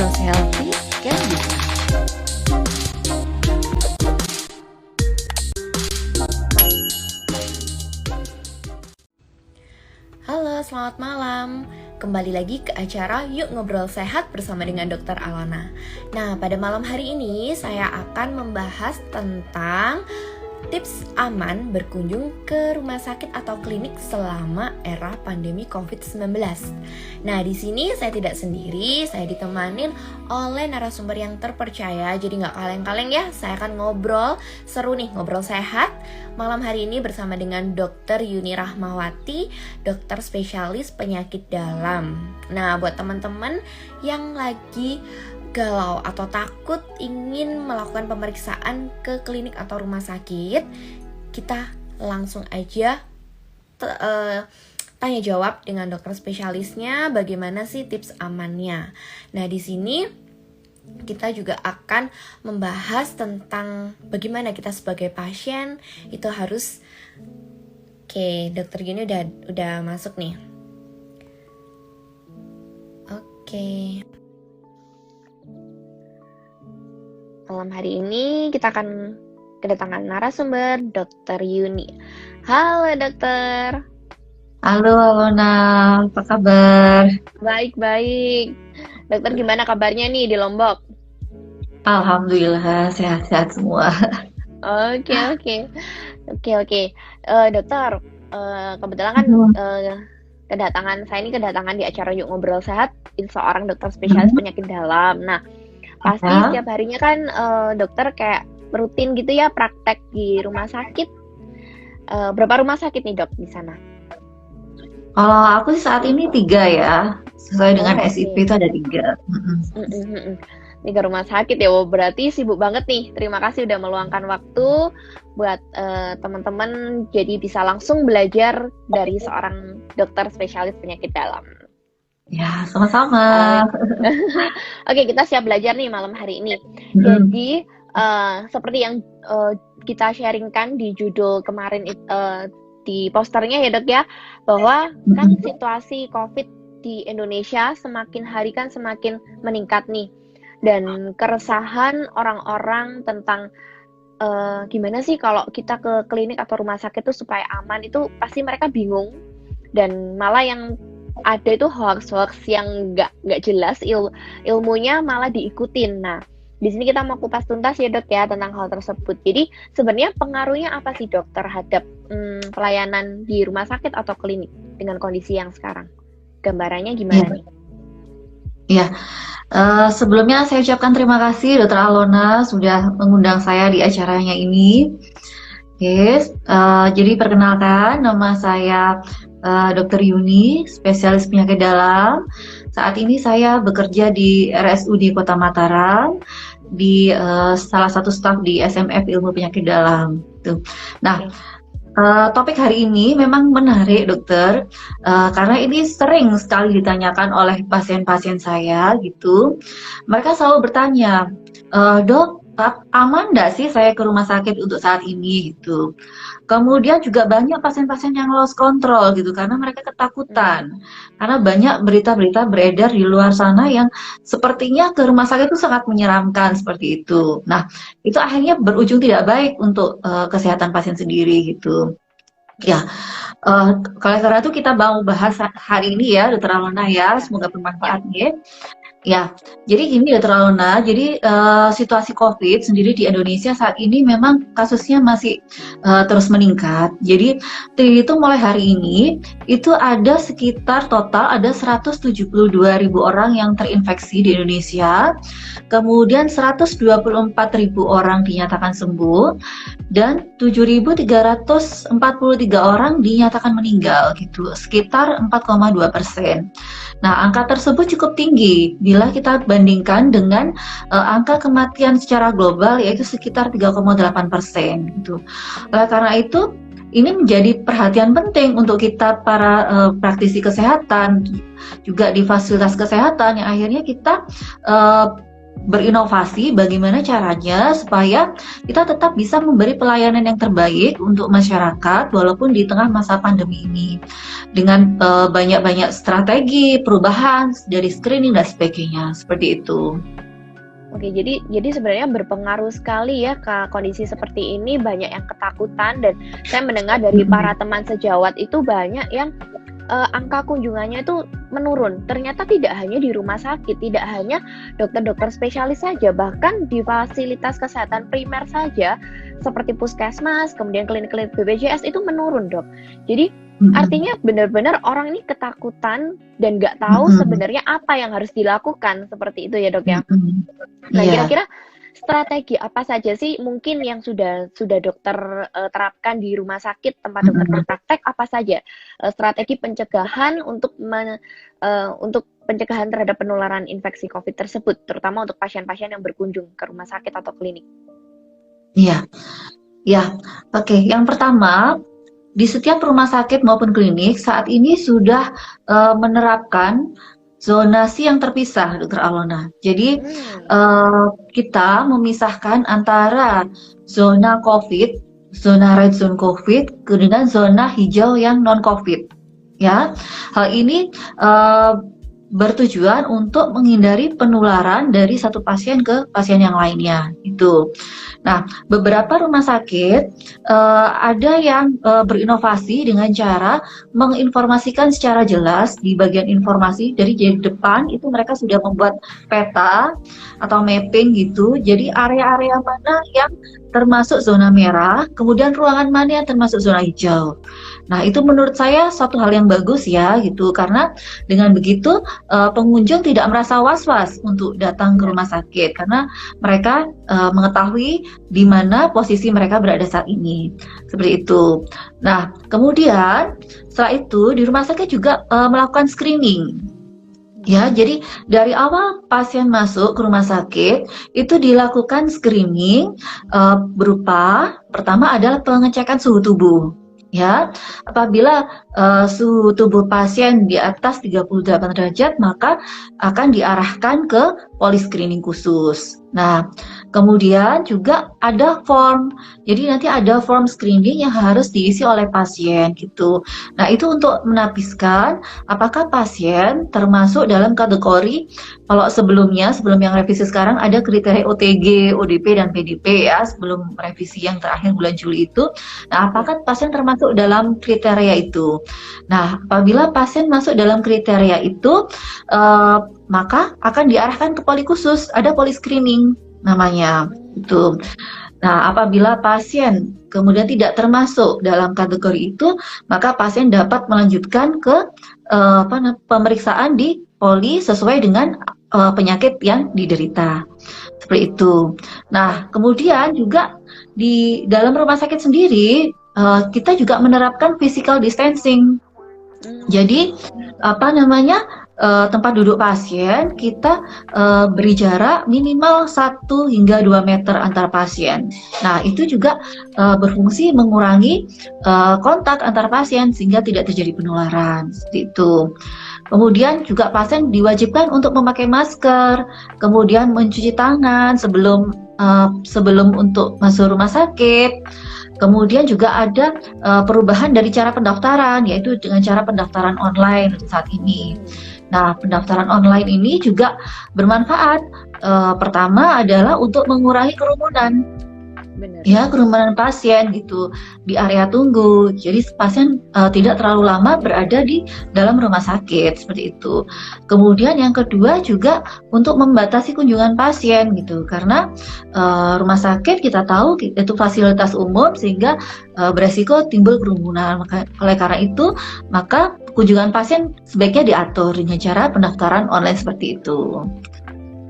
Sounds healthy, kan bisa. Halo, selamat malam. Kembali lagi ke acara Yuk Ngobrol Sehat bersama dengan Dr. Alona. Nah, pada malam hari ini saya akan membahas tentang tips aman berkunjung ke rumah sakit atau klinik selama era pandemi COVID-19. Nah, di sini saya tidak sendiri, saya ditemanin oleh narasumber yang terpercaya. Jadi nggak kaleng-kaleng ya, saya akan ngobrol seru nih, ngobrol sehat malam hari ini bersama dengan Dr. Yuni Rahmawati, dokter spesialis penyakit dalam. Nah, buat teman-teman yang lagi galau atau takut ingin melakukan pemeriksaan ke klinik atau rumah sakit, kita langsung aja tanya jawab dengan dokter spesialisnya bagaimana sih tips amannya. Nah, di sini kita juga akan membahas tentang bagaimana kita sebagai pasien itu harus. Oke, dokter Yuni udah masuk nih. Oke. Malam hari ini kita akan kedatangan narasumber Dr. Yuni. Halo dokter. Halo Alona, apa kabar? Baik-baik. Dokter gimana kabarnya nih di Lombok? Alhamdulillah sehat-sehat semua. Oke. Dokter, kebetulan kan kedatangan saya ini di acara Yuk Ngobrol Sehat, seorang dokter spesialis penyakit dalam. Nah, pasti setiap harinya kan dokter kayak rutin gitu ya praktek di rumah sakit. Berapa rumah sakit nih dok di sana? Kalau aku saat ini 3 ya, sesuai dengan SIP itu ada 3. 3 rumah sakit ya, berarti sibuk banget nih. Terima kasih udah meluangkan waktu buat teman-teman jadi bisa langsung belajar dari seorang dokter spesialis penyakit dalam. Ya, sama-sama. Oke, kita siap belajar nih malam hari ini. Jadi, seperti yang kita sharingkan di judul kemarin di posternya ya dok ya, bahwa kan situasi COVID di Indonesia semakin hari kan semakin meningkat nih. Dan keresahan orang-orang tentang gimana sih kalau kita ke klinik atau rumah sakit itu supaya aman, itu pasti mereka bingung. Dan malah yang ada itu hoax-hoax yang nggak jelas, ilmunya malah diikutin. Nah, di sini kita mau kupas tuntas ya dok ya tentang hal tersebut. Jadi sebenarnya pengaruhnya apa sih dok terhadap pelayanan di rumah sakit atau klinik dengan kondisi yang sekarang? Gambarannya gimana nih? Ya, sebelumnya saya ucapkan terima kasih Dr. Alona sudah mengundang saya di acaranya ini. Yes, jadi perkenalkan nama saya Dr. Yuni, spesialis penyakit dalam. Saat ini saya bekerja di RSUD Kota Mataram, di salah satu staf di SMF Ilmu Penyakit Dalam. Tuh. Nah, topik hari ini memang menarik dokter, karena ini sering sekali ditanyakan oleh pasien-pasien saya gitu. Mereka selalu bertanya, dok, aman nggak sih saya ke rumah sakit untuk saat ini gitu. Kemudian juga banyak pasien-pasien yang lost control gitu karena mereka ketakutan. Karena banyak berita-berita beredar di luar sana yang sepertinya ke rumah sakit itu sangat menyeramkan seperti itu. Nah, itu akhirnya berujung tidak baik untuk kesehatan pasien sendiri gitu. Ya, karena itu kita mau bahas hari ini ya, Dr. Alona ya, semoga bermanfaat ya. Ya, jadi gini Dr. Alona, jadi situasi COVID sendiri di Indonesia saat ini memang kasusnya masih terus meningkat. Jadi itu mulai hari ini itu ada sekitar total ada 172.000 orang yang terinfeksi di Indonesia. Kemudian 124.000 orang dinyatakan sembuh dan 7.343 orang dinyatakan meninggal gitu, sekitar 4,2%. Nah, angka tersebut cukup tinggi bila kita bandingkan dengan angka kematian secara global yaitu sekitar 3,8% gitu. Oleh karena itu, ini menjadi perhatian penting untuk kita para praktisi kesehatan, juga di fasilitas kesehatan yang akhirnya kita berinovasi bagaimana caranya supaya kita tetap bisa memberi pelayanan yang terbaik untuk masyarakat walaupun di tengah masa pandemi ini dengan banyak-banyak strategi perubahan dari screening dan sebagainya seperti itu. Oke, jadi sebenarnya berpengaruh sekali ya ke kondisi seperti ini, banyak yang ketakutan, dan saya mendengar dari para teman sejawat itu banyak yang angka kunjungannya itu menurun. Ternyata tidak hanya di rumah sakit, tidak hanya dokter-dokter spesialis saja, bahkan di fasilitas kesehatan primer saja seperti puskesmas, kemudian klinik-klinik BPJS itu menurun, Dok. Jadi artinya benar-benar orang ini ketakutan dan nggak tahu sebenarnya apa yang harus dilakukan, seperti itu ya, Dok ya. Nah, kira-kira strategi apa saja sih mungkin yang sudah dokter terapkan di rumah sakit tempat dokter berpraktek, apa saja strategi pencegahan untuk pencegahan terhadap penularan infeksi COVID tersebut, terutama untuk pasien-pasien yang berkunjung ke rumah sakit atau klinik? Iya, oke. Yang pertama, di setiap rumah sakit maupun klinik saat ini sudah menerapkan zonasi yang terpisah, Dr. Alona. Jadi kita memisahkan antara zona COVID, zona red zone COVID, dengan zona hijau yang non COVID. Ya, hal ini bertujuan untuk menghindari penularan dari satu pasien ke pasien yang lainnya. Itu. Nah, beberapa rumah sakit ada yang berinovasi dengan cara menginformasikan secara jelas di bagian informasi dari depan itu mereka sudah membuat peta atau mapping gitu. Jadi area-area mana yang termasuk zona merah, kemudian ruangan mana yang termasuk zona hijau. Nah, itu menurut saya suatu hal yang bagus ya gitu, karena dengan begitu pengunjung tidak merasa was-was untuk datang ke rumah sakit karena mereka mengetahui di mana posisi mereka berada saat ini. Seperti itu. Nah, kemudian setelah itu di rumah sakit juga melakukan screening. Ya, jadi dari awal pasien masuk ke rumah sakit itu dilakukan screening berupa pertama adalah pengecekan suhu tubuh. Ya, apabila suhu tubuh pasien di atas 38 derajat maka akan diarahkan ke poliscreening khusus. Nah, kemudian juga ada form. Jadi nanti ada form screening yang harus diisi oleh pasien gitu. Nah, itu untuk menapiskan apakah pasien termasuk dalam kategori, kalau sebelum yang revisi sekarang ada kriteria OTG, ODP dan PDP ya, sebelum revisi yang terakhir bulan Juli itu. Nah, apakah pasien termasuk dalam kriteria itu? Nah, apabila pasien masuk dalam kriteria itu, maka akan diarahkan ke poli khusus, ada poli screening namanya itu. Nah, apabila pasien kemudian tidak termasuk dalam kategori itu, maka pasien dapat melanjutkan ke pemeriksaan di poli sesuai dengan penyakit yang diderita. Seperti itu. Nah, kemudian juga di dalam rumah sakit sendiri kita juga menerapkan physical distancing. Jadi tempat duduk pasien kita beri jarak minimal 1 hingga 2 meter antar pasien. Nah, itu juga berfungsi mengurangi kontak antar pasien sehingga tidak terjadi penularan. Seperti itu. Kemudian juga pasien diwajibkan untuk memakai masker, kemudian mencuci tangan sebelum untuk masuk rumah sakit. Kemudian juga ada perubahan dari cara pendaftaran, yaitu dengan cara pendaftaran online saat ini. Nah, pendaftaran online ini juga bermanfaat. Pertama adalah untuk mengurangi kerumunan. Benar. Ya, kerumunan pasien gitu di area tunggu. Jadi pasien tidak terlalu lama berada di dalam rumah sakit seperti itu. Kemudian yang kedua juga untuk membatasi kunjungan pasien gitu, karena rumah sakit kita tahu itu fasilitas umum sehingga beresiko timbul kerumunan. Oleh karena itu, maka kunjungan pasien sebaiknya diatur dengan cara pendaftaran online seperti itu.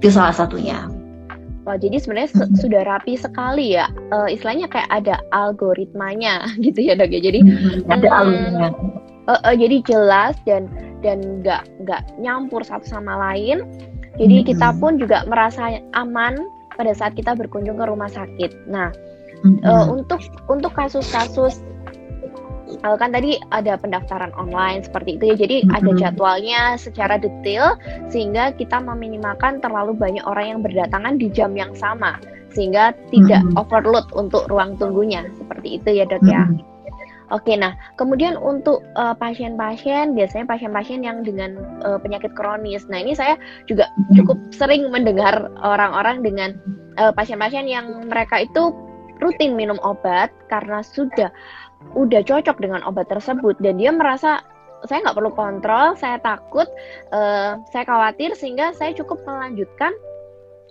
Itu salah satunya. Wah, jadi sebenarnya sudah rapi sekali ya, istilahnya kayak ada algoritmanya gitu ya, Dok ya. Jadi ada algoritmanya. Jadi jelas dan nggak nyampur satu sama lain. Jadi kita pun juga merasa aman pada saat kita berkunjung ke rumah sakit. Nah, untuk kasus-kasus kan tadi ada pendaftaran online seperti itu ya, jadi ada jadwalnya secara detail sehingga kita meminimalkan terlalu banyak orang yang berdatangan di jam yang sama sehingga tidak overload untuk ruang tunggunya, seperti itu ya dok ya. Oke, nah kemudian untuk pasien-pasien, biasanya pasien-pasien yang dengan penyakit kronis. Nah ini saya juga cukup sering mendengar orang-orang dengan pasien-pasien yang mereka itu rutin minum obat karena udah cocok dengan obat tersebut dan dia merasa saya nggak perlu kontrol, saya takut, saya khawatir sehingga saya cukup melanjutkan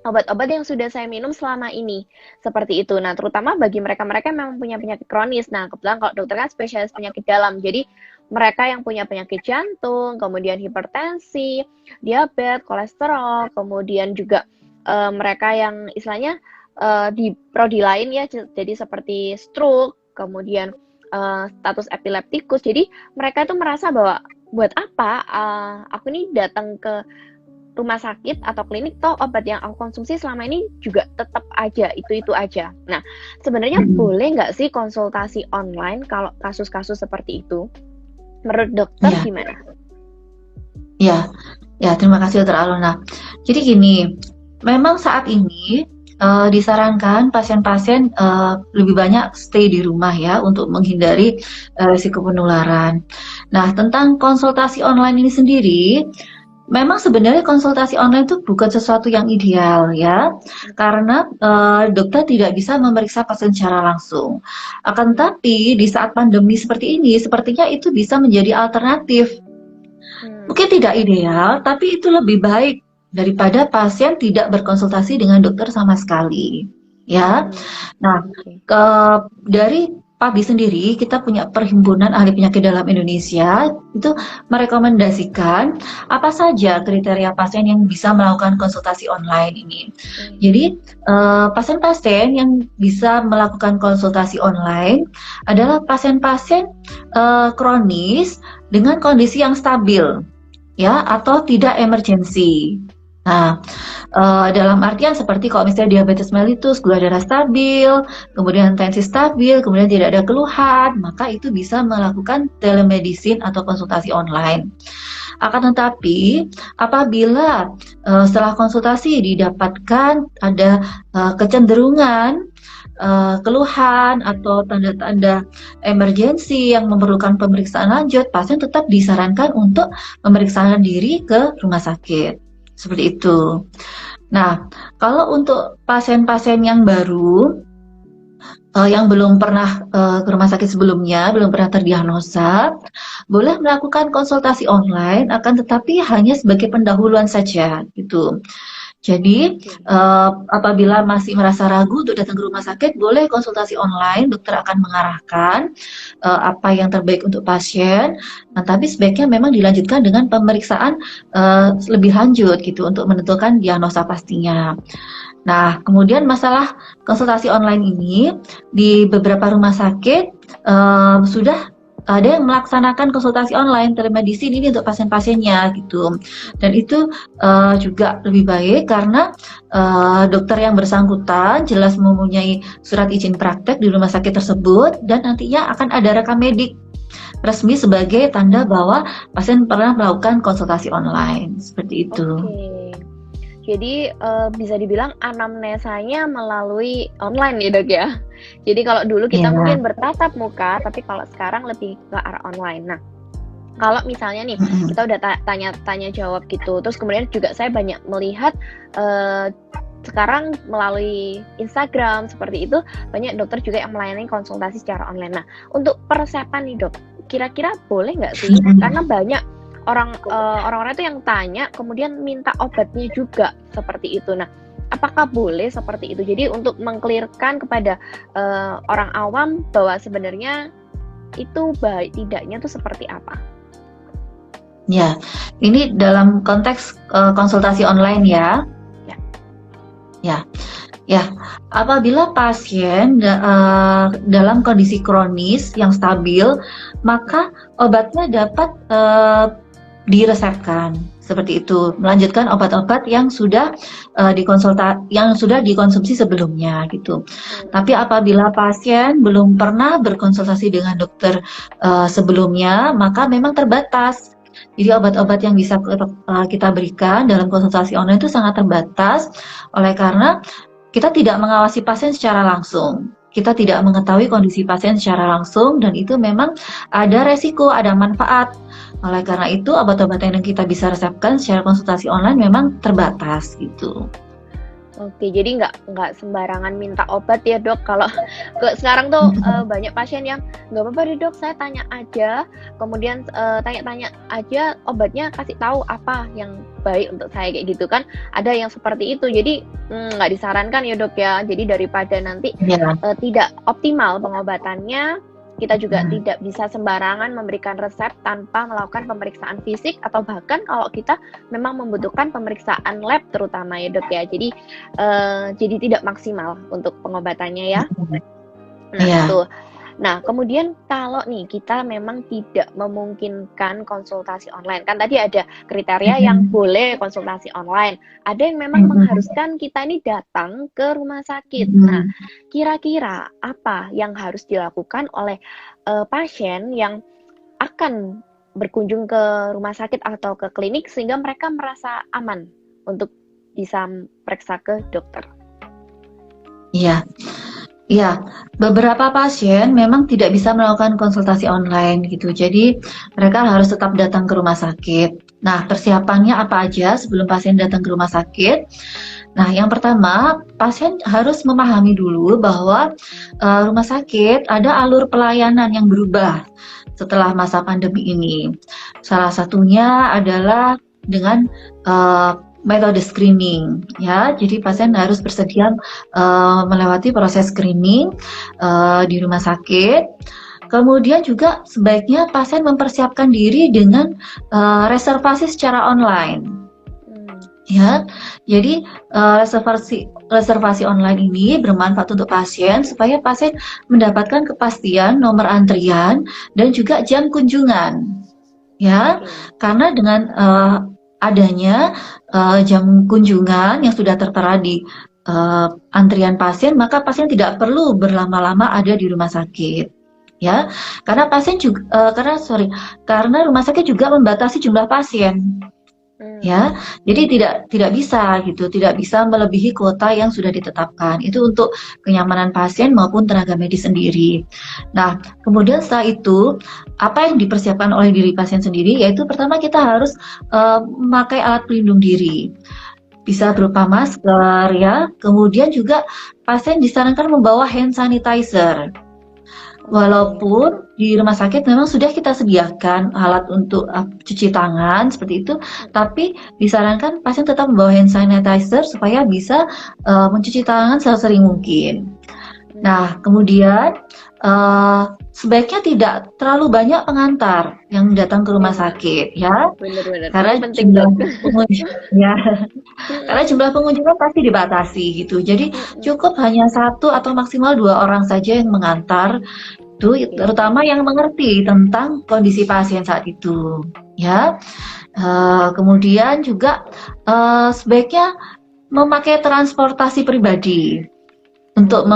obat-obat yang sudah saya minum selama ini, seperti itu. Nah, terutama bagi mereka-mereka yang memang punya penyakit kronis. Nah, kebetulan kalau dokter kan spesialis penyakit dalam, jadi mereka yang punya penyakit jantung, kemudian hipertensi, diabetes, kolesterol, kemudian juga mereka yang istilahnya di prodi lain ya, jadi seperti stroke, kemudian status epileptikus. Jadi mereka itu merasa bahwa buat apa aku ini datang ke rumah sakit atau klinik, toh obat yang aku konsumsi selama ini juga tetap aja itu aja. Nah, sebenarnya boleh nggak sih konsultasi online kalau kasus-kasus seperti itu? Menurut dokter gimana? Ya, terima kasih Dokter Alona. Jadi gini, memang saat ini disarankan pasien-pasien lebih banyak stay di rumah ya untuk menghindari risiko penularan. Nah, tentang konsultasi online ini sendiri, memang sebenarnya konsultasi online itu bukan sesuatu yang ideal ya, karena dokter tidak bisa memeriksa pasien secara langsung. Akan tetapi di saat pandemi seperti ini, sepertinya itu bisa menjadi alternatif. Mungkin tidak ideal, tapi itu lebih baik daripada pasien tidak berkonsultasi dengan dokter sama sekali. Ya, nah dari PABI sendiri, kita punya Perhimpunan Ahli Penyakit Dalam Indonesia, itu merekomendasikan apa saja kriteria pasien yang bisa melakukan konsultasi online ini. Jadi, pasien-pasien yang bisa melakukan konsultasi online adalah pasien-pasien kronis dengan kondisi yang stabil, ya, atau tidak emergensi. Nah, dalam artian seperti kalau misalnya diabetes mellitus, gula darah stabil, kemudian tensi stabil, kemudian tidak ada keluhan, maka itu bisa melakukan telemedicine atau konsultasi online. Akan tetapi, apabila setelah konsultasi didapatkan ada kecenderungan keluhan atau tanda-tanda emergensi yang memerlukan pemeriksaan lanjut, pasien tetap disarankan untuk memeriksakan diri ke rumah sakit. Seperti itu. Nah, kalau untuk pasien-pasien yang baru, yang belum pernah ke rumah sakit sebelumnya, belum pernah terdiagnosa, boleh melakukan konsultasi online, akan tetapi hanya sebagai pendahuluan saja, gitu. Jadi, apabila masih merasa ragu untuk datang ke rumah sakit, boleh konsultasi online, dokter akan mengarahkan apa yang terbaik untuk pasien, nah, tapi sebaiknya memang dilanjutkan dengan pemeriksaan lebih lanjut gitu, untuk menentukan diagnosa pastinya. Nah, kemudian masalah konsultasi online ini, di beberapa rumah sakit sudah ada yang melaksanakan konsultasi online telemedicine ini untuk pasien-pasiennya gitu, dan itu juga lebih baik karena dokter yang bersangkutan jelas mempunyai surat izin praktek di rumah sakit tersebut dan nantinya akan ada rekam medik resmi sebagai tanda bahwa pasien pernah melakukan konsultasi online, seperti itu. Jadi bisa dibilang anamnesanya melalui online ya dok ya. Jadi kalau dulu kita mungkin bertatap muka, tapi kalau sekarang lebih ke arah online. Nah, kalau misalnya nih kita udah tanya jawab gitu, terus kemudian juga saya banyak melihat sekarang melalui Instagram seperti itu, banyak dokter juga yang melayani konsultasi secara online. Nah, untuk persiapan nih dok, kira-kira boleh nggak sih? Karena banyak orang-orang itu yang tanya kemudian minta obatnya juga seperti itu. Nah, apakah boleh seperti itu? Jadi untuk mengklirkan kepada orang awam bahwa sebenarnya itu baik tidaknya itu seperti apa? Ya, ini dalam konteks konsultasi online ya. Ya, apabila pasien dalam kondisi kronis yang stabil, maka obatnya dapat diresepkan seperti itu. Melanjutkan obat-obat yang sudah dikonsumsi sebelumnya gitu. Tapi apabila pasien belum pernah berkonsultasi dengan dokter sebelumnya, maka memang terbatas. Jadi obat-obat yang bisa kita berikan dalam konsultasi online itu sangat terbatas, oleh karena kita tidak mengawasi pasien secara langsung. Kita tidak mengetahui kondisi pasien secara langsung, dan itu memang ada resiko, ada manfaat. Oleh karena itu, obat-obatan yang kita bisa resepkan secara konsultasi online memang terbatas gitu. Oke, jadi nggak sembarangan minta obat ya dok. Kalau sekarang tuh banyak pasien yang nggak apa-apa deh dok, saya tanya aja, kemudian tanya-tanya aja, obatnya kasih tahu apa yang baik untuk saya kayak gitu kan. Ada yang seperti itu, jadi nggak disarankan ya dok ya. Jadi daripada nanti tidak optimal pengobatannya, kita juga tidak bisa sembarangan memberikan resep tanpa melakukan pemeriksaan fisik, atau bahkan kalau kita memang membutuhkan pemeriksaan lab terutama ya dok ya. Jadi tidak maksimal untuk pengobatannya ya. Nah itu. Nah kemudian kalau nih kita memang tidak memungkinkan konsultasi online, kan tadi ada kriteria yang boleh konsultasi online, ada yang memang mengharuskan kita ini datang ke rumah sakit. Nah kira-kira apa yang harus dilakukan oleh pasien yang akan berkunjung ke rumah sakit atau ke klinik sehingga mereka merasa aman untuk bisa periksa ke dokter? Iya, beberapa pasien memang tidak bisa melakukan konsultasi online gitu. Jadi mereka harus tetap datang ke rumah sakit. Nah, persiapannya apa aja sebelum pasien datang ke rumah sakit? Nah, yang pertama, pasien harus memahami dulu bahwa rumah sakit ada alur pelayanan yang berubah setelah masa pandemi ini. Salah satunya adalah dengan metode screening ya. Jadi pasien harus bersedia melewati proses screening di rumah sakit. Kemudian juga sebaiknya pasien mempersiapkan diri dengan reservasi secara online. Ya, jadi reservasi online ini bermanfaat untuk pasien supaya pasien mendapatkan kepastian nomor antrian dan juga jam kunjungan. Ya, karena dengan adanya jam kunjungan yang sudah tertera di antrian pasien, maka pasien tidak perlu berlama-lama ada di rumah sakit, ya. Karena karena rumah sakit juga membatasi jumlah pasien, ya. Jadi tidak bisa gitu, tidak bisa melebihi kuota yang sudah ditetapkan. Itu untuk kenyamanan pasien maupun tenaga medis sendiri. Nah, kemudian setelah itu apa yang dipersiapkan oleh diri pasien sendiri, yaitu pertama kita harus memakai alat pelindung diri. Bisa berupa masker ya. Kemudian juga pasien disarankan membawa hand sanitizer. Walaupun di rumah sakit memang sudah kita sediakan alat untuk cuci tangan seperti itu, tapi disarankan pasien tetap membawa hand sanitizer supaya bisa mencuci tangan sesering mungkin. Nah, kemudian sebaiknya tidak terlalu banyak pengantar yang datang ke rumah sakit, ya. Benar-benar. Karena karena jumlah pengunjung kan pasti dibatasi gitu. Jadi cukup hanya 1 atau maksimal 2 orang saja yang mengantar, itu terutama yang mengerti tentang kondisi pasien saat itu, ya. Kemudian juga sebaiknya memakai transportasi pribadi untuk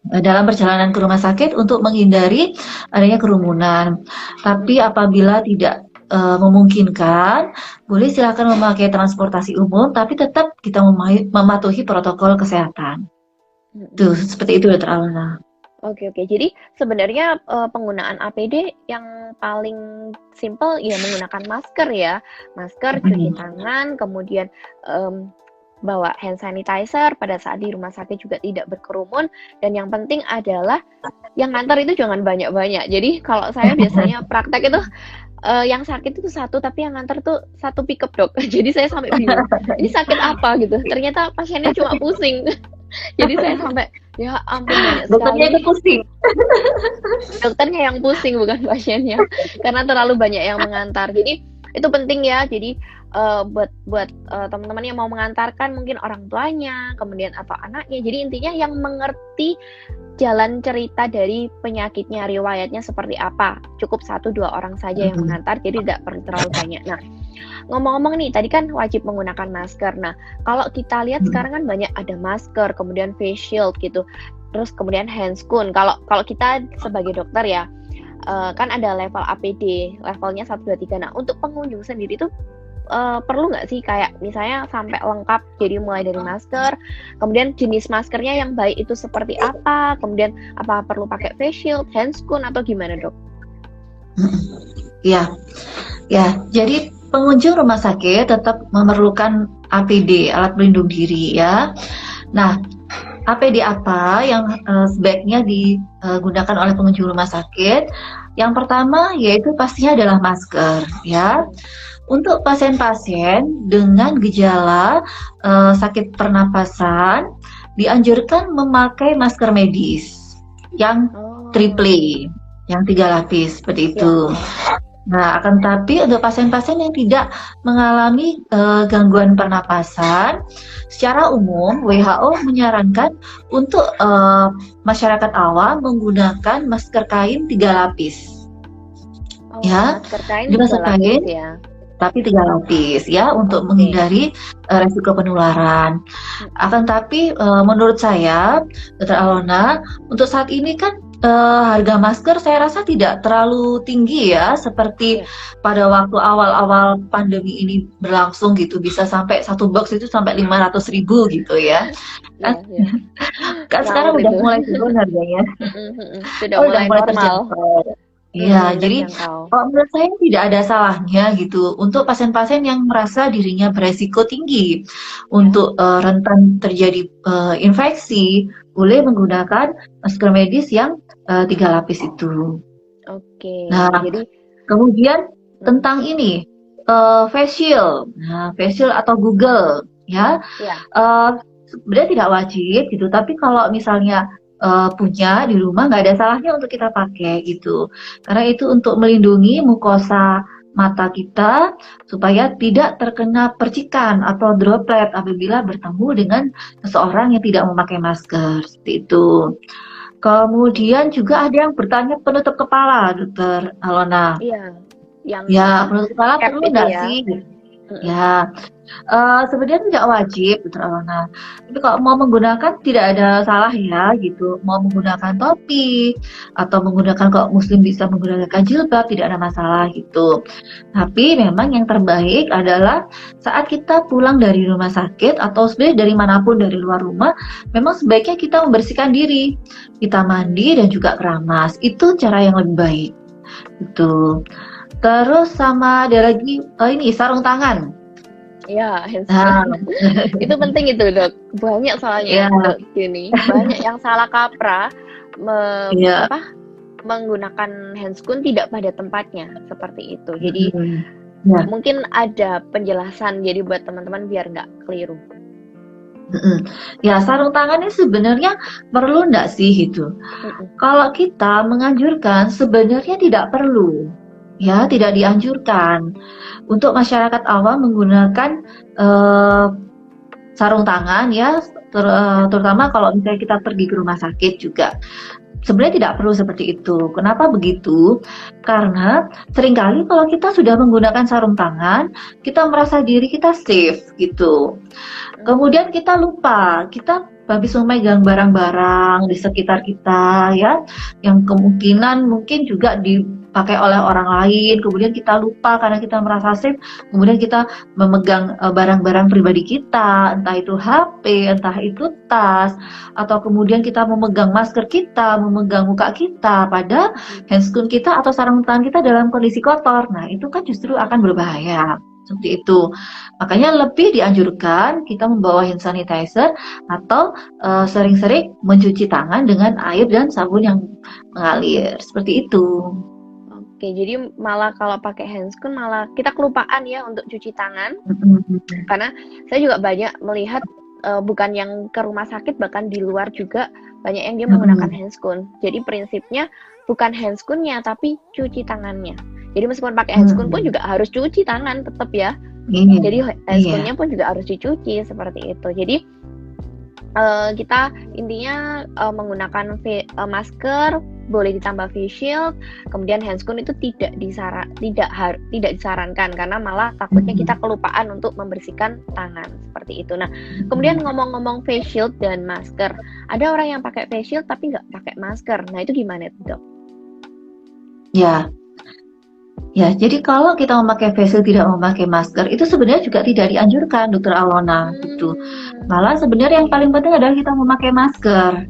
dalam perjalanan ke rumah sakit untuk menghindari adanya kerumunan. Tapi apabila tidak memungkinkan, boleh silakan memakai transportasi umum, tapi tetap kita mematuhi protokol kesehatan. Tuh, seperti itu Dr. Alona. Oke. Jadi sebenarnya penggunaan APD yang paling simpel ya menggunakan masker ya. Masker, cuci tangan, kemudian bawa hand sanitizer pada saat di rumah sakit juga tidak berkerumun, dan yang penting adalah yang ngantar itu jangan banyak-banyak. Jadi kalau saya biasanya praktek itu yang sakit itu 1, tapi yang ngantar tuh 1 pickup dok. Jadi saya sampai bingung, ini sakit apa gitu. Ternyata pasiennya cuma pusing. Jadi saya sampai ya ampun banyak sekali. Dokternya itu pusing. Dokternya yang pusing bukan pasiennya, karena terlalu banyak yang mengantar. Jadi Itu penting ya. Jadi buat teman-teman yang mau mengantarkan mungkin orang tuanya, kemudian atau anaknya. Jadi intinya yang mengerti jalan cerita dari penyakitnya, riwayatnya seperti apa. Cukup 1-2 orang saja yang mengantar, jadi tidak perlu terlalu banyak. Nah, ngomong-ngomong nih, tadi kan wajib menggunakan masker. Nah, kalau kita lihat sekarang kan banyak ada masker, kemudian face shield gitu, terus kemudian handscoon. Kalau kita sebagai dokter ya, kan ada level APD, levelnya 1, 2, 3. Nah, untuk pengunjung sendiri tuh perlu nggak sih kayak misalnya sampai lengkap, jadi mulai dari masker, kemudian jenis maskernya yang baik itu seperti apa, kemudian apa perlu pakai face shield, handscoon atau gimana dok? Ya, jadi pengunjung rumah sakit tetap memerlukan APD, alat pelindung diri ya. Nah, APD apa yang sebaiknya digunakan oleh pengunjung rumah sakit? Yang pertama yaitu pastinya adalah masker ya. Untuk pasien-pasien dengan gejala sakit pernapasan dianjurkan memakai masker medis yang triple, yang 3 lapis seperti itu. Nah, akan tetapi untuk pasien-pasien yang tidak mengalami gangguan pernapasan, secara umum WHO menyarankan untuk masyarakat awam menggunakan masker kain 3 lapis. Ya, masker kain 3 lapis ya. Tapi 3 lapis ya untuk menghindari resiko penularan. Akan tapi menurut saya, Dr. Alona, untuk saat ini kan harga masker saya rasa tidak terlalu tinggi ya, seperti pada waktu awal-awal pandemi ini berlangsung gitu, bisa sampai 1 box itu sampai 500.000 gitu ya. Kan sekarang udah mulai turun harganya. Sudah mulai normal. Iya, jadi menurut saya tidak ada salahnya gitu untuk pasien-pasien yang merasa dirinya beresiko tinggi untuk rentan terjadi infeksi, boleh menggunakan masker medis yang 3 lapis itu. Nah, jadi kemudian tentang ini face shield, face shield atau Google ya, sebenarnya tidak wajib gitu, tapi kalau misalnya punya di rumah nggak ada salahnya untuk kita pakai gitu, karena itu untuk melindungi mukosa mata kita supaya tidak terkena percikan atau droplet apabila bertemu dengan seseorang yang tidak memakai masker seperti itu. Kemudian juga ada yang bertanya penutup kepala, Dokter Alona. Iya, penutup kepala perlu nggak sih? Ya, sebenarnya tidak wajib, Dokter Alona. Tapi kalau mau menggunakan tidak ada salah ya, gitu. Mau menggunakan topi atau menggunakan, kalau Muslim bisa menggunakan jilbab, tidak ada masalah gitu. Tapi memang yang terbaik adalah saat kita pulang dari rumah sakit atau sebenarnya dari manapun dari luar rumah, memang sebaiknya kita membersihkan diri, kita mandi dan juga keramas. Itu cara yang lebih baik, gitu. Terus sama ada lagi ini sarung tangan. Ya, itu penting itu dok. Banyak soalnya dok, gini banyak yang salah kaprah menggunakan handscoon tidak pada tempatnya seperti itu. Jadi mungkin ada penjelasan jadi buat teman-teman biar nggak keliru. Ya, sarung tangan ini sebenarnya perlu nggak sih gitu? Kalau kita menganjurkan sebenarnya tidak perlu. Ya, tidak dianjurkan untuk masyarakat awam menggunakan sarung tangan ya, terutama kalau misalnya kita pergi ke rumah sakit juga. Sebenarnya tidak perlu seperti itu. Kenapa begitu? Karena seringkali kalau kita sudah menggunakan sarung tangan, kita merasa diri kita safe gitu. Kemudian kita lupa, kita habis memegang barang-barang di sekitar kita ya, yang kemungkinan mungkin juga dipakai oleh orang lain, kemudian kita lupa karena kita merasa safe, kemudian kita memegang barang-barang pribadi kita, entah itu HP, entah itu tas, atau kemudian kita memegang masker kita, memegang muka kita pada handscoon kita atau sarung tangan kita dalam kondisi kotor. Nah, itu kan justru akan berbahaya. Seperti itu. Makanya lebih dianjurkan kita membawa hand sanitizer atau sering-sering mencuci tangan dengan air dan sabun yang mengalir. Seperti itu. Oke, jadi malah kalau pakai handscoon malah kita kelupaan ya untuk cuci tangan. Karena saya juga banyak melihat bukan yang ke rumah sakit, bahkan di luar juga banyak yang dia menggunakan handscoon. Jadi prinsipnya bukan handscoonnya tapi cuci tangannya. Jadi meskipun pakai handscoon pun juga harus cuci tangan tetap ya. Iya. Jadi handscoonnya pun juga harus dicuci seperti itu. Jadi kita intinya menggunakan masker, boleh ditambah face shield, kemudian handscoon itu tidak disarankan karena malah takutnya kita kelupaan untuk membersihkan tangan seperti itu. Nah, kemudian ngomong-ngomong face shield dan masker, ada orang yang pakai face shield tapi nggak pakai masker. Nah, itu gimana dok? Ya, jadi kalau kita memakai face shield tidak memakai masker itu sebenarnya juga tidak dianjurkan, Dokter Alona, gitu. Malah sebenarnya yang paling penting adalah kita memakai masker.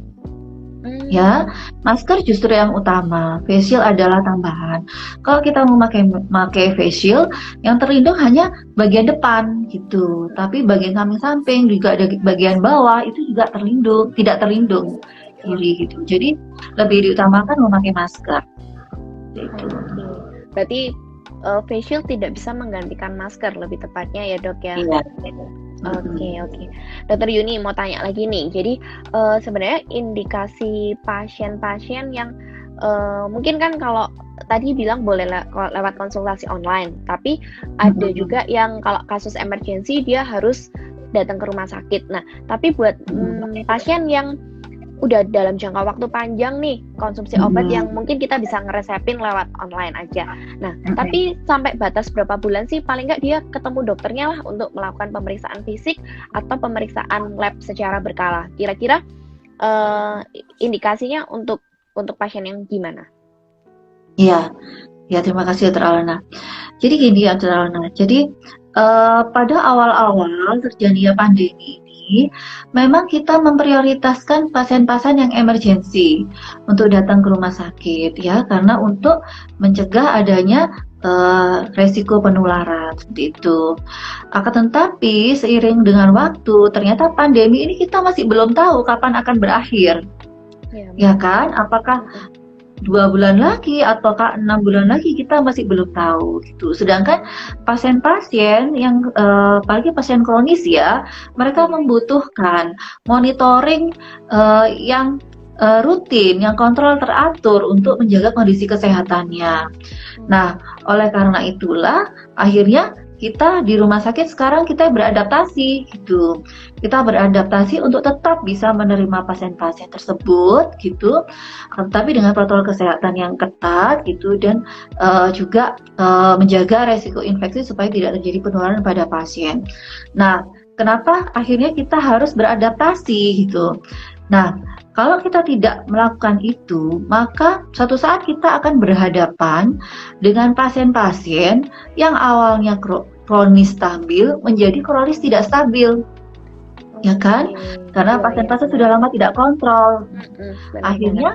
Ya, masker justru yang utama, face shield adalah tambahan. Kalau kita memakai face shield, yang terlindung hanya bagian depan gitu, tapi bagian samping juga ada bagian bawah itu juga tidak terlindung kiri gitu. Jadi lebih diutamakan memakai masker. Gitu. Berarti face shield tidak bisa menggantikan masker lebih tepatnya ya dok ya? Iya. Oke. Dokter Yuni mau tanya lagi nih. Jadi sebenarnya indikasi pasien-pasien yang mungkin kan kalau tadi bilang boleh lewat konsultasi online, tapi ada juga yang kalau kasus emergency dia harus datang ke rumah sakit. Nah, tapi buat pasien yang udah dalam jangka waktu panjang nih konsumsi obat yang mungkin kita bisa ngeresepin lewat online aja. Nah, tapi sampai batas berapa bulan sih paling nggak dia ketemu dokternya lah untuk melakukan pemeriksaan fisik atau pemeriksaan lab secara berkala. Kira-kira indikasinya untuk pasien yang gimana? Iya, terima kasih Dr. Alana. Jadi gini ya Dr. Alana. Jadi pada awal-awal terjadinya pandemi ini, memang kita memprioritaskan pasien-pasien yang emergensi untuk datang ke rumah sakit ya, karena untuk mencegah adanya resiko penularan seperti itu. Akan tetapi seiring dengan waktu, ternyata pandemi ini kita masih belum tahu kapan akan berakhir, ya kan? Apakah 2 bulan lagi ataukah 6 bulan lagi, kita masih belum tahu gitu. Sedangkan pasien-pasien yang apalagi pasien kronis ya, mereka membutuhkan monitoring yang rutin, yang kontrol teratur untuk menjaga kondisi kesehatannya. Nah, oleh karena itulah akhirnya kita di rumah sakit sekarang kita beradaptasi gitu. Kita beradaptasi untuk tetap bisa menerima pasien-pasien tersebut gitu, tapi dengan protokol kesehatan yang ketat gitu, dan juga menjaga resiko infeksi supaya tidak terjadi penularan pada pasien. Nah, kenapa akhirnya kita harus beradaptasi gitu? Nah, kalau kita tidak melakukan itu, maka suatu saat kita akan berhadapan dengan pasien-pasien yang awalnya kronis stabil menjadi kronis tidak stabil, ya kan? Karena pasien-pasien sudah lama tidak kontrol. Akhirnya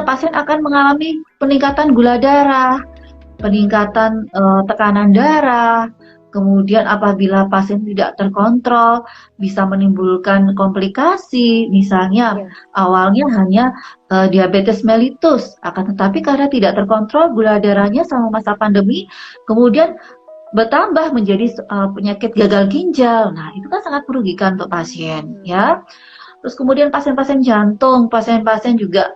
pasien akan mengalami peningkatan gula darah, peningkatan tekanan darah. Kemudian apabila pasien tidak terkontrol bisa menimbulkan komplikasi, misalnya awalnya hanya diabetes mellitus, akan tetapi karena tidak terkontrol gula darahnya selama masa pandemi, kemudian bertambah menjadi penyakit gagal ginjal. Nah, itu kan sangat merugikan untuk pasien, ya. Terus kemudian pasien-pasien jantung, pasien-pasien juga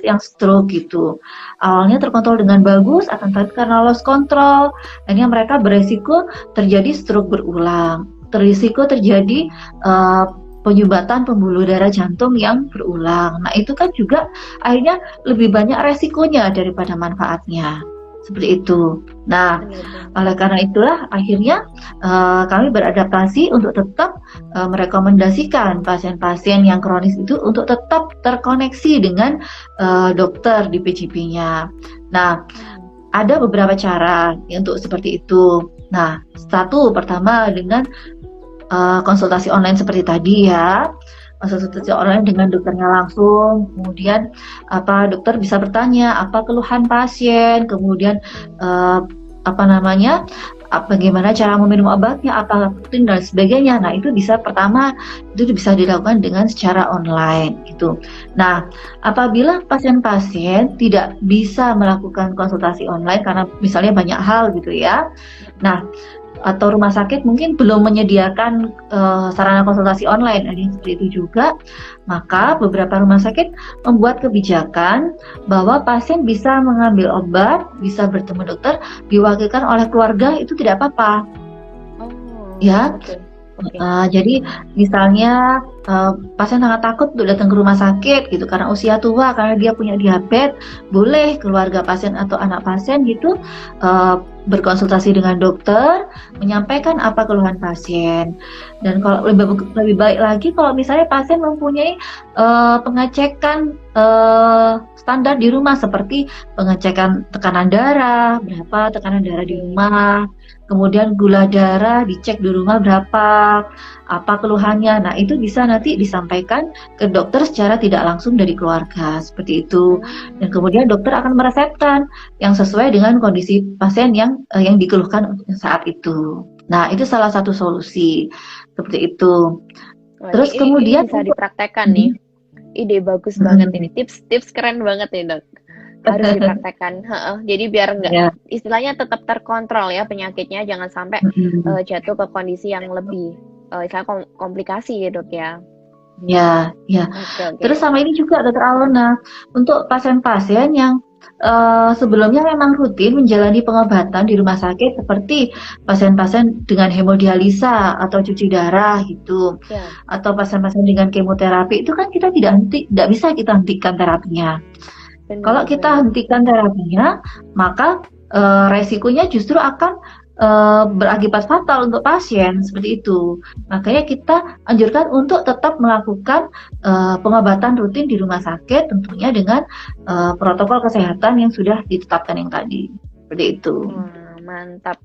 yang stroke gitu. Awalnya terkontrol dengan bagus, akan tetapi karena loss control, akhirnya mereka beresiko terjadi stroke berulang, berisiko terjadi penyumbatan pembuluh darah jantung yang berulang. Nah, itu kan juga akhirnya lebih banyak resikonya daripada manfaatnya. Seperti itu. Nah, oleh karena itulah akhirnya kami beradaptasi untuk tetap merekomendasikan pasien-pasien yang kronis itu untuk tetap terkoneksi dengan dokter di PJP-nya. Nah, ada beberapa cara untuk seperti itu. Nah, pertama dengan konsultasi online seperti tadi ya. Konsultasi online dengan dokternya langsung, kemudian dokter bisa bertanya apa keluhan pasien, kemudian bagaimana cara meminum obatnya, apa rutin dan sebagainya. Nah, itu bisa dilakukan dengan secara online gitu. Nah, apabila pasien-pasien tidak bisa melakukan konsultasi online karena misalnya banyak hal gitu ya. Nah, atau rumah sakit mungkin belum menyediakan sarana konsultasi online, ada yang seperti itu juga. Maka beberapa rumah sakit membuat kebijakan bahwa pasien bisa mengambil obat, bisa bertemu dokter, diwakilkan oleh keluarga, itu tidak apa-apa. Ya. Okay. Jadi misalnya pasien sangat takut untuk datang ke rumah sakit gitu karena usia tua, karena dia punya diabetes, boleh keluarga pasien atau anak pasien gitu berkonsultasi dengan dokter, menyampaikan apa keluhan pasien. Dan kalau lebih baik lagi kalau misalnya pasien mempunyai pengecekan standar di rumah, seperti pengecekan tekanan darah, berapa tekanan darah di rumah, kemudian gula darah dicek di rumah berapa, apa keluhannya. Nah, itu bisa nanti disampaikan ke dokter secara tidak langsung dari keluarga, seperti itu. Dan kemudian dokter akan meresepkan yang sesuai dengan kondisi pasien yang dikeluhkan saat itu. Nah, itu salah satu solusi, seperti itu. Terus kemudian ini bisa dipraktekkan nih. Ide bagus banget ini. Tips keren banget ya, Dok. Harus dipraktekkan. Jadi biar nggak, istilahnya tetap terkontrol ya penyakitnya, jangan sampai jatuh ke kondisi yang lebih misalnya komplikasi ya, Dok ya. Ya. Okay. Terus sama ini juga, Dokter Alona, untuk pasien-pasien yang sebelumnya memang rutin menjalani pengobatan di rumah sakit, seperti pasien-pasien dengan hemodialisa atau cuci darah gitu, atau pasien-pasien dengan kemoterapi, itu kan kita tidak bisa kita hentikan terapinya. Kalau kita hentikan terapinya, maka resikonya justru akan berakibat fatal untuk pasien, seperti itu. Makanya kita anjurkan untuk tetap melakukan pengobatan rutin di rumah sakit, tentunya dengan protokol kesehatan yang sudah ditetapkan yang tadi, seperti itu. Mantap.